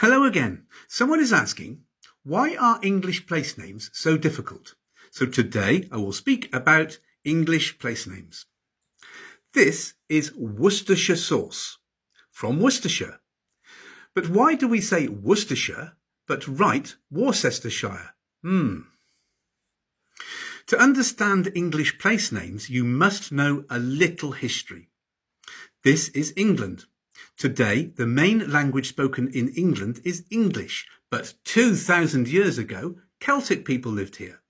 Hello again. Someone is asking, why are English place names so difficult? So today I will speak about English place names. This is Worcestershire sauce from Worcestershire. But why do we say Worcestershire but write Worcestershire? To understand English place names, you must know a little history. This is England. Today, the main language spoken in England is English, but 2,000 years ago, Celtic people lived here,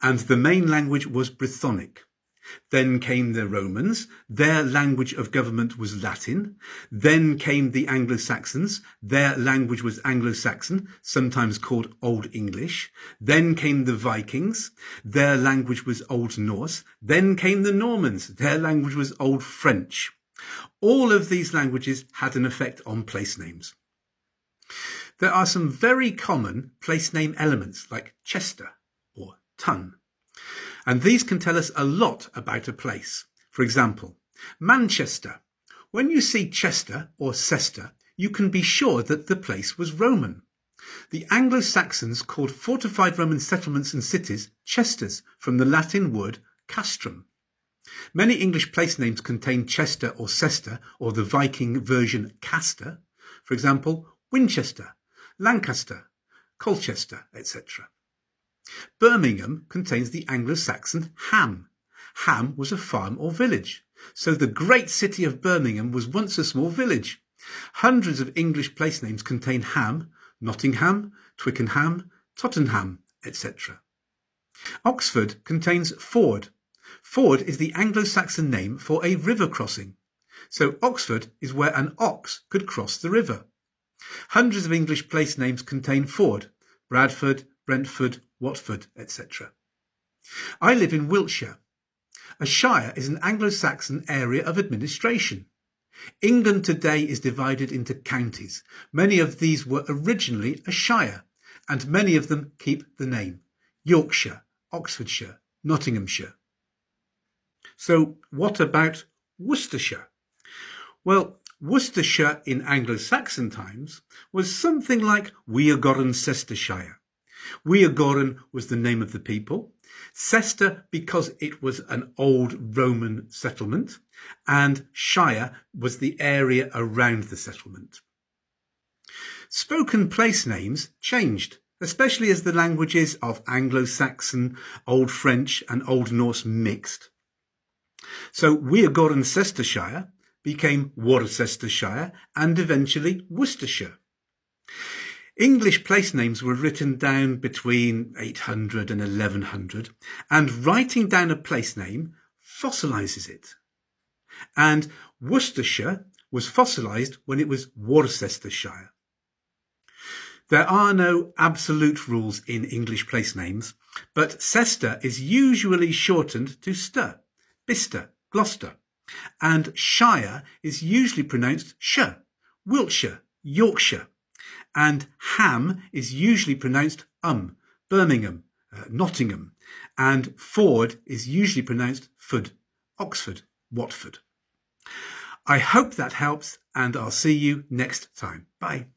and the main language was Brythonic. Then came the Romans, their language of government was Latin. Then came the Anglo-Saxons, their language was Anglo-Saxon, sometimes called Old English. Then came the Vikings, their language was Old Norse. Then came the Normans, their language was Old French. All of these languages had an effect on place names. There are some very common place name elements like Chester or Tun, and these can tell us a lot about a place. For example, Manchester. When you see Chester or Cester, you can be sure that the place was Roman. The Anglo-Saxons called fortified Roman settlements and cities Chesters, from the Latin word castrum. Many English place names contain Chester or Cester, or the Viking version Castor. For example, Winchester, Lancaster, Colchester, etc. Birmingham contains the Anglo-Saxon Ham. Ham was a farm or village, so the great city of Birmingham was once a small village. Hundreds of English place names contain Ham, Nottingham, Twickenham, Tottenham, etc. Oxford contains Ford. Ford is the Anglo-Saxon name for a river crossing. So Oxford is where an ox could cross the river. Hundreds of English place names contain Ford, Bradford, Brentford, Watford, etc. I live in Wiltshire. A shire is an Anglo-Saxon area of administration. England today is divided into counties. Many of these were originally a shire, and many of them keep the name Yorkshire, Oxfordshire, Nottinghamshire. So what about Worcestershire? Well, Worcestershire in Anglo-Saxon times was something like Weogoran-Cestershire. Weogoran was the name of the people, Cester because it was an old Roman settlement, and Shire was the area around the settlement. Spoken place names changed, especially as the languages of Anglo-Saxon, Old French and Old Norse mixed. So Weogoran-Cestershire became Worcestershire and eventually Worcestershire. English place names were written down between 800 and 1100, and writing down a place name fossilises it. And Worcestershire was fossilised when it was Worcestershire. There are no absolute rules in English place names, but Cester is usually shortened to Ster, Bicester, Gloucester, and Shire is usually pronounced Shire, Wiltshire, Yorkshire, and Ham is usually pronounced Birmingham, Nottingham, and Ford is usually pronounced Fud, Oxford, Watford. I hope that helps, and I'll see you next time. Bye.